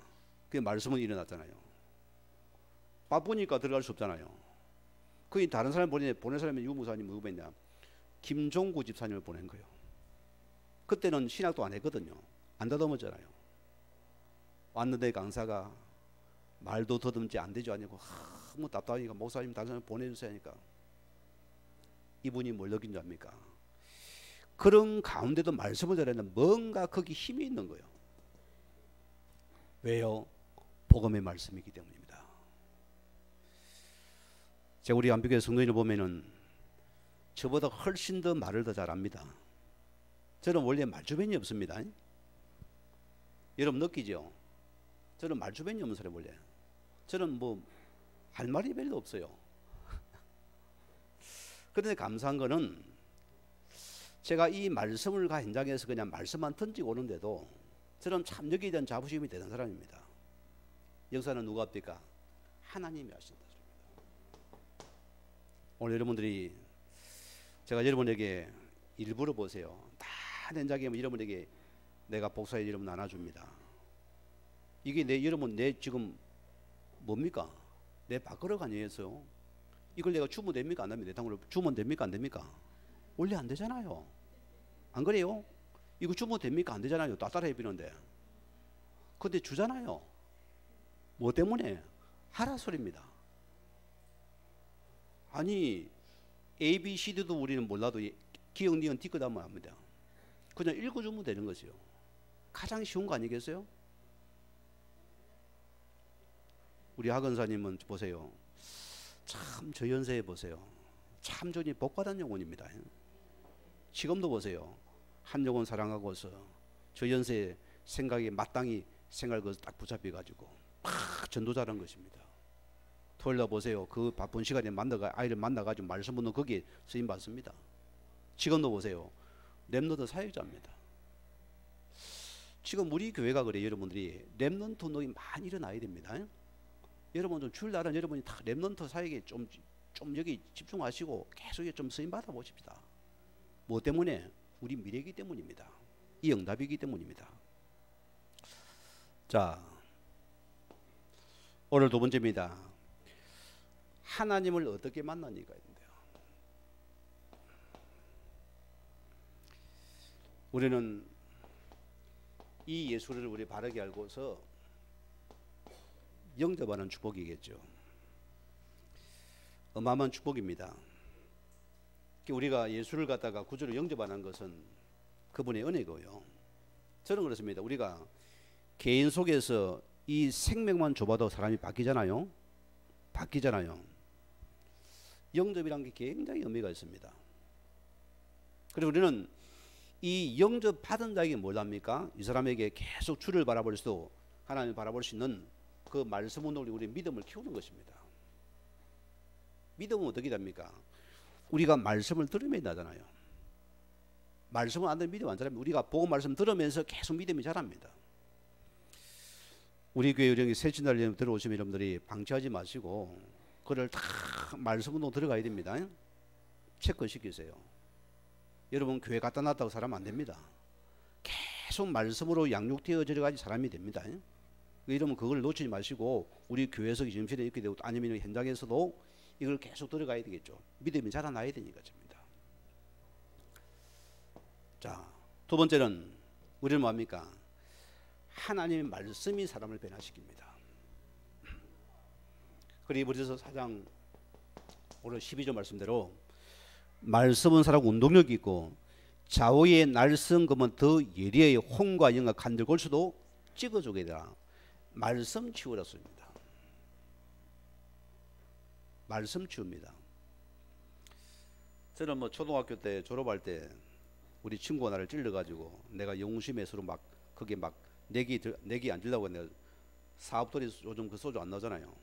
그 말씀은 일어났잖아요. 바쁘니까 들어갈 수 없잖아요. 그 다른 사람 보낸 사람이 유목사님 누구 했냐? 김종구 집사님을 보낸 거예요. 그때는 신학도 안 했거든요. 안 다듬었잖아요. 왔는데 강사가 말도 더듬지 안 되죠 아니고 너무 답답하니까 목사님 다른 사람 보내주세요 하니까 이분이 뭘 느낀 줄 압니까? 그런 가운데도 말씀을 전하는 뭔가 거기 힘이 있는 거예요. 왜요? 복음의 말씀이기 때문입니다. 제가 우리 안비교회 성도인을 보면은 저보다 훨씬 더 말을 더 잘합니다. 저는 원래 말주변이 없습니다. 여러분 느끼죠? 저는 말주변이 없는 사람 원래. 저는 뭐 할 말이 별로 없어요. 그런데 감사한 거는 제가 이 말씀을 현장에서 그냥 말씀만 던지고 오는데도 저는 참 여기에 대한 자부심이 되는 사람입니다. 역사는 누가 합니까? 하나님이 하신다. 오늘 여러분들이 제가 여러분에게 일부러 보세요. 다 현장에 여러분에게 내가 복사해 여러분 나눠줍니다. 이게 여러분 내 지금 뭡니까? 내 밥그릇 아니겠어요? 이걸 내가 주면 됩니까? 안 됩니까? 내 땅으로 주면 됩니까? 안 됩니까? 원래 안 되잖아요. 안 그래요? 이거 주면 됩니까? 안 되잖아요. 따따라해 비는데. 근데 주잖아요. 뭐 때문에? 하라 소리입니다. 아니 A, B, C, D도 우리는 몰라도 기억, 니은, 뒤끝 하면 압니다. 그냥 읽어주면 되는 것이요. 가장 쉬운 거 아니겠어요? 우리 하건사님은 보세요. 참 저 연세에 보세요. 참 저니 복받은 영혼입니다. 지금도 보세요. 한 영혼 사랑하고서 저 연세에 생각이 마땅히 생각을 딱 붙잡혀가지고 막 전도자란 것입니다. 토요일날 보세요. 그 바쁜 시간에 아이를 만나가지고 말씀 듣는 거기에 쓰임 받습니다. 지금도 보세요. 렘넌트 사역자입니다. 지금 우리 교회가 그래요. 여러분들이 렘넌트 운동이 많이 일어나야 됩니다. 여러분 좀 주일날은 여러분이 다 렘넌트 사역에 좀 여기 집중하시고 계속 좀 쓰임 받아 보십시다. 뭐 때문에? 우리 미래이기 때문입니다. 이 응답이기 때문입니다. 자, 오늘 두 번째입니다. 하나님을 어떻게 만나니까 있는데요. 우리는 이 예수를 우리 바르게 알고서 영접하는 축복이겠죠. 어마어마한 축복입니다. 우리가 예수를 갖다가 구주로 영접하는 것은 그분의 은혜고요. 저는 그렇습니다. 우리가 개인 속에서 이 생명만 줘봐도 사람이 바뀌잖아요. 영접이란 게 굉장히 의미가 있습니다. 그리고 우리는 이 영접 받은 자에게 뭘 합니까? 이 사람에게 계속 주를 바라볼 수도 하나님을 바라볼 수 있는 그 말씀 운동으로 우리 믿음을 키우는 것입니다. 믿음은 어떻게 됩니까? 우리가 말씀을 들으면 나잖아요. 말씀을 안 들으면 믿음 안 자랍니다. 우리가 복음 말씀 들으면서 계속 믿음이 자랍니다. 우리 교회 여기 새신날 여러분 들어오시면 여러분들이 방치하지 마시고 그를 다 말씀 운동 들어가야 됩니다. 체크시키세요. 여러분 교회 갖다 놨다고 사람 안 됩니다. 계속 말씀으로 양육되어져 가지 사람이 됩니다. 이러면 그걸 놓치지 마시고 우리 교회에서 점실에 있게 되고 아니면 현장에서도 이걸 계속 들어가야 되겠죠. 믿음이 자라나야 되니까 됩니다. 자, 두 번째는 우리는 뭐합니까? 하나님의 말씀이 사람을 변화시킵니다. 그리고 히브리서 4장 오늘 12절 말씀대로 말씀은 사람 운동력이 있고 좌우의 날성금은 더 예리의 홍과 영과 간들 골수도 찍어주게 되라. 말씀 치유라 씁니다. 말씀 치유입니다. 저는 뭐 초등학교 때 졸업할 때 우리 친구가 나를 찔러가지고 내가 영심에서로 막 거기에 막 내기 안 주려고 내가 사업돌이 요즘 그 소주 안 나오잖아요.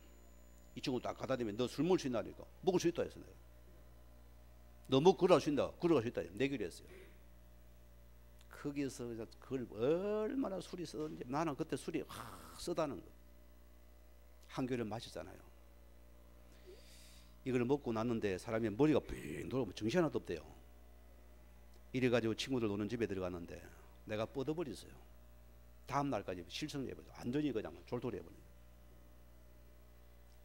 이 친구 딱 갖다 대면 너 술 먹을 수 있나니까 먹을 수 있다 했어 내가. 너 뭐 그러할 수 있다 그러할 수 있다 내기로 했어요. 거기서 그걸 얼마나 술이 쓰던지 나는 그때 술이 확 쓰다는 거. 한 교를 마시잖아요. 이걸 먹고 났는데 사람이 머리가 빙 돌아오면 정신 하나도 없대요. 이래가지고 친구들 노는 집에 들어갔는데 내가 뻗어버렸어요. 다음 날까지 실성해버려. 완전히 그냥 졸도해버려.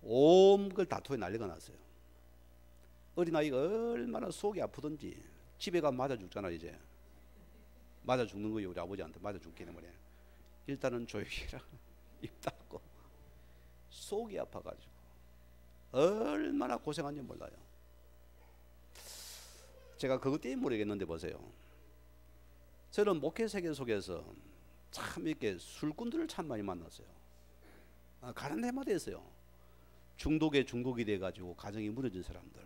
온 걸 다투에 난리가 났어요. 어린아이가 얼마나 속이 아프든지 집에 가면 맞아 죽잖아. 이제 맞아 죽는 거예요. 우리 아버지한테 맞아 죽기는 말이야. 일단은 조용히 해라. 입 닫고. 속이 아파가지고 얼마나 고생한지 몰라요. 제가 그것 때문에 모르겠는데 보세요. 저는 목회 세계 속에서 참 이렇게 술꾼들을 참 많이 만났어요. 가는 데마다 있어요. 중독이 돼가지고 가정이 무너진 사람들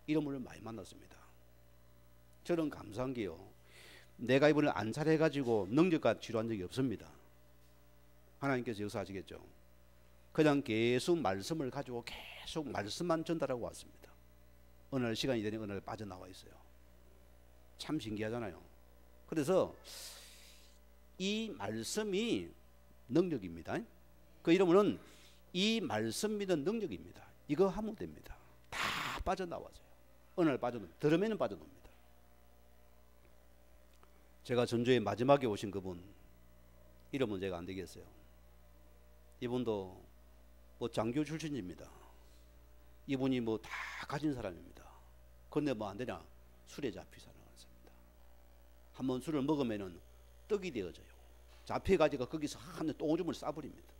이런 분을 많이 만났습니다. 저는 감사한 게요. 내가 이분을 안살해가지고 능력과 치료한 적이 없습니다. 하나님께서 역사하시겠죠. 그냥 계속 말씀을 가지고 계속 말씀만 전달하고 왔습니다. 어느 날 시간이 되니 어느 날 빠져나와 있어요. 참 신기하잖아요. 그래서 이 말씀이 능력입니다. 그 이름은 이 말씀 믿은 능력입니다. 이거 하면 됩니다. 다 빠져나와서요. 어느 날 들으면 빠져나옵니다. 제가 전주에 마지막에 오신 그분 이름은 제가 안 되겠어요. 이분도 뭐 장교 출신입니다. 이분이 뭐 다 가진 사람입니다. 그런데 뭐 안 되냐? 술에 잡히 살아갔습니다. 한번 술을 먹으면은 떡이 되어져요. 잡혀가지고 거기서 한 똥오줌을 싸버립니다.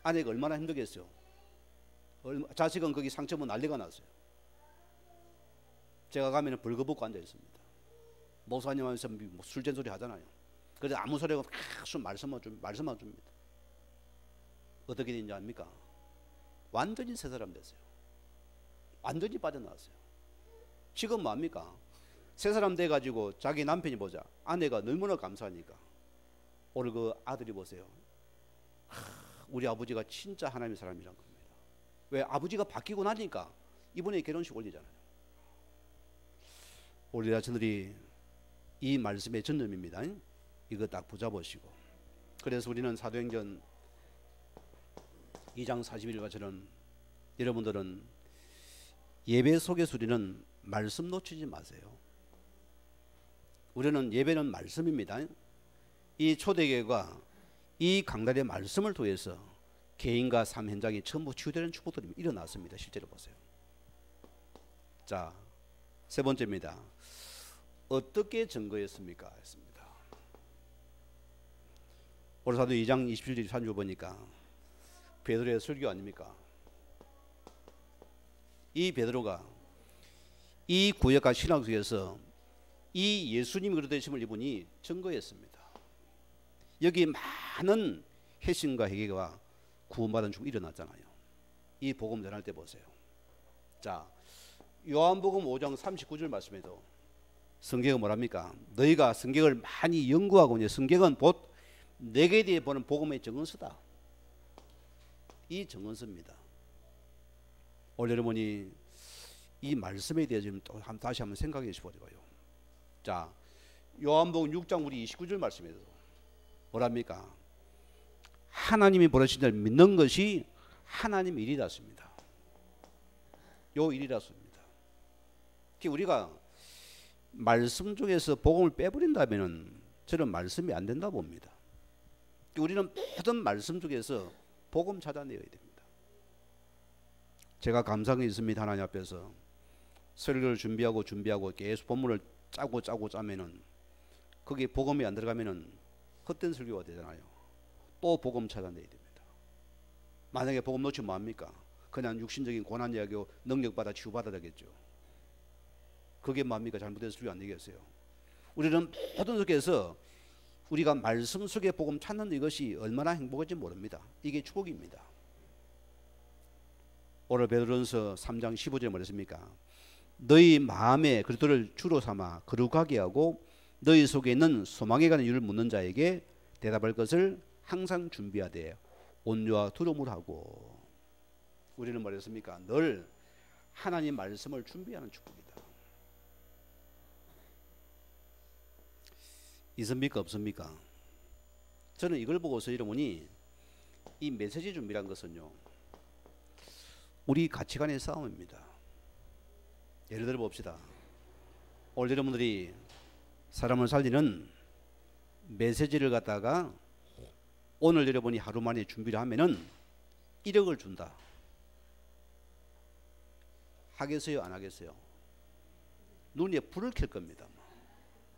아내가 얼마나 힘들겠어요. 자식은 거기 상처면 난리가 났어요. 제가 가면은 벌거벗고 앉아 있습니다. 목사님 하면서 술 잔소리 하잖아요. 그래서 아무 소리 없고 계속 말씀만 줍니다. 어떻게 되는지 압니까? 완전히 새 사람 됐어요. 완전히 빠져나왔어요. 지금 뭐합니까? 새 사람 돼가지고 자기 남편이 보자. 아내가 너무나 감사하니까 오늘 그 아들이 보세요. 우리 아버지가 진짜 하나님의 사람이란 겁니다. 왜? 아버지가 바뀌고 나니까 이번에 결혼식 올리잖아요. 우리 자녀들이 이 말씀의 전념입니다. 이거 딱 붙잡으시고. 그래서 우리는 사도행전 2장 41절처럼 여러분들은 예배 속에서 우리는 말씀 놓치지 마세요. 우리는 예배는 말씀입니다. 이 초대교회가 이 강단의 말씀을 통해서 개인과 삶 현장이 전부 치유되는 축복들이 일어났습니다. 실제로 보세요. 자, 세 번째입니다. 어떻게 증거했습니까? 했습니다. 오늘 사도 2장 27절 30절 보니까 베드로의 설교 아닙니까? 이 베드로가 이 구약과 신학 속에서 이 예수님이 그리 되심을 이분이 증거했습니다. 여기 많은 회심과 회개가 구원받은 중 일어났잖아요. 이 복음 전할 때 보세요. 자, 요한복음 5장 39절 말씀에도 성경은 뭐랍니까? 너희가 성경을 많이 연구하고 이제 성경은 곧 내게 대해 보는 복음의 정언서다. 이 정언서입니다. 오늘 여러분이 이 말씀에 대해서 지금 또 다시 한번 생각해 보자고요. 자, 요한복음 6장 우리 29절 말씀에서 뭐랍니까? 하나님이 보내신 자를 믿는 것이 하나님의 일이라습니다. 요 일이라습니다. 우리가 말씀 중에서 복음을 빼버린다면 저는 말씀이 안 된다 봅니다. 우리는 모든 말씀 중에서 복음 찾아내야 됩니다. 제가 감상이 있습니다. 하나님 앞에서 설교를 준비하고 계속 본문을 짜고 짜면은 거기에 복음이 안 들어가면은 헛된 설교가 되잖아요. 또 복음 찾아내야 됩니다. 만약에 복음 놓치면 뭐합니까? 그냥 육신적인 고난 이야기고 능력받아 치유받아 되겠죠. 그게 뭐합니까? 잘못된 설교 안 되겠어요. 우리는 모든 속에서 우리가 말씀 속에 복음 찾는 이것이 얼마나 행복한지 모릅니다. 이게 축복입니다. 오늘 베드로전서 3장 15절에 뭐랬습니까? 너희 마음에 그리스도를 주로 삼아 거룩하게 하고 너희 속에 있는 소망에 관한 이유를 묻는 자에게 대답할 것을 항상 준비하되 온유와 두려움을 하고. 우리는 뭐랬습니까? 늘 하나님 말씀을 준비하는 축복이다. 있습니까? 없습니까? 저는 이걸 보고서 이러보니 이 메시지 준비란 것은요, 우리 가치관의 싸움입니다. 예를 들어 봅시다. 오늘 여러분들이 사람을 살리는 메시지를 갖다가 오늘 여러분이 하루 만에 준비를 하면은 1억을 준다. 하겠어요? 안 하겠어요? 눈에 불을 켤 겁니다.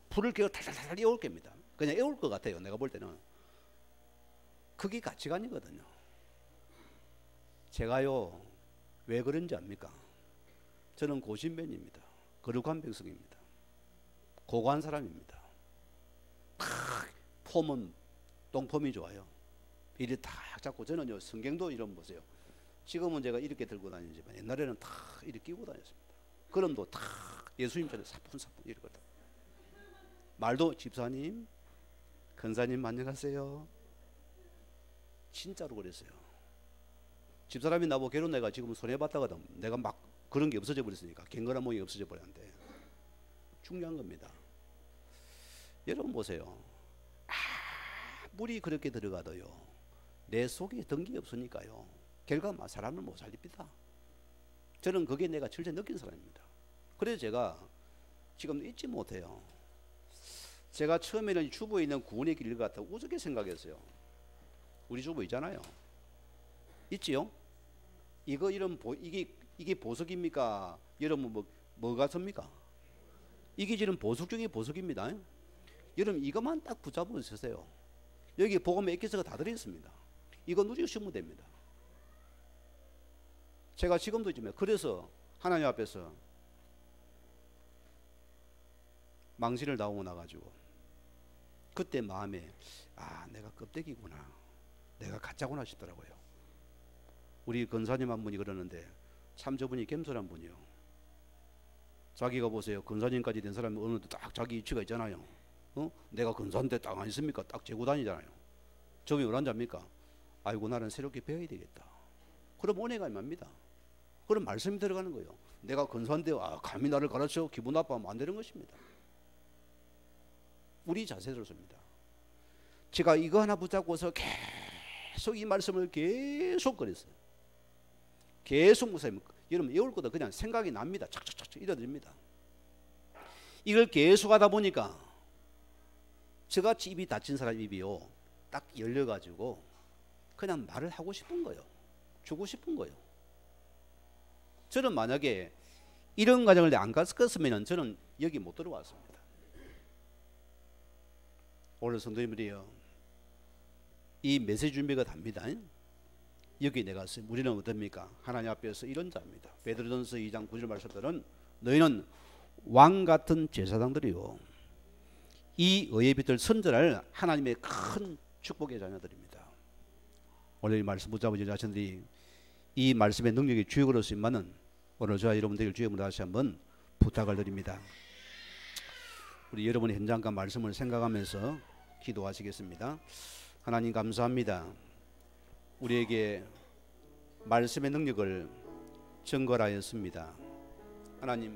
불을 켜고 탈탈탈 에울 겁니다. 그냥 에울 것 같아요. 내가 볼 때는. 그게 가치관이거든요. 제가요, 왜 그런지 압니까? 저는 고신변입니다. 거룩한 백성입니다. 고고한 사람입니다. 폼은 똥폼이 좋아요. 이리 탁 잡고. 저는요, 성경도 이런 보세요. 지금은 제가 이렇게 들고 다니지만 옛날에는 탁 이렇게 끼고 다녔습니다. 그럼도 탁 예수님처럼 사뿐사뿐 이러거든. 말도 집사님, 근사님 안녕하세요. 진짜로 그랬어요. 집사람이 나보고 결혼 내가 지금 손해봤다거든. 내가 막 그런 게 없어져 버렸으니까. 갱거란 모양이 없어져 버렸는데. 중요한 겁니다. 여러분 보세요. 물이 그렇게 들어가도요, 내 속에 든게 없으니까요, 결과 사람을 못 살립니다. 저는 그게 내가 절대 느낀 사람입니다. 그래서 제가 지금 잊지 못해요. 제가 처음에는 주부에 있는 구원의 길을 갖다 우습게 생각했어요. 우리 주부 있잖아요. 있지요? 이게 보석입니까? 여러분 뭐 같습니까? 이게 지금 보석 중에 보석입니다. 여러분 이것만 딱 붙잡고 있으세요. 여기 복음의 액기스가 다 들어있습니다. 이거 누리시면 됩니다. 제가 지금도 있지만 그래서 하나님 앞에서 망신을 당하고 나가지고 그때 마음에 내가 껍데기구나, 내가 가짜구나 싶더라고요. 우리 근사님 한 분이 그러는데 참 저분이 겸손한 분이요. 자기가 보세요, 근사님까지 된 사람이 어느 딱 자기 위치가 있잖아요. 내가 근사인데 딱 아니습니까? 딱 재고 다니잖아요. 저분이 뭐란 잡니까? 아이고 나는 새롭게 배워야 되겠다. 그럼 은혜가 임합니다. 그럼 말씀이 들어가는 거예요. 내가 근사인데 감히 나를 가르쳐 기분 나빠하면 안 되는 것입니다. 우리 자세로서입니다. 제가 이거 하나 붙잡고서 계속 이 말씀을 계속 그랬어요. 계속 무사히 여러분 외울 것도 그냥 생각이 납니다. 착착착 이뤄집니다. 이걸 계속 하다 보니까 저같이 입이 닫힌 사람 입이요, 딱 열려가지고 그냥 말을 하고 싶은 거예요. 주고 싶은 거예요. 저는 만약에 이런 과정을 안 갔으면 저는 여기 못 들어왔습니다. 오늘 성도님들이요, 이 메시지 준비가 답니다. 여기 내가 우리는 어떻습니까? 하나님 앞에서 이런 자입니다. 베드로전서 2장 9절 말씀들은 너희는 왕 같은 제사장들이요, 이 의의 빛을 선전할 하나님의 큰 축복의 자녀들입니다. 오늘 이 말씀 붙잡은 자신들이 이 말씀의 능력이 주역으로서만은 오늘 저와 여러분들 주역으로 다시 한번 부탁을 드립니다. 우리 여러분의 현장과 말씀을 생각하면서 기도하시겠습니다. 하나님 감사합니다. 우리에게 말씀의 능력을 증거하였습니다. 하나님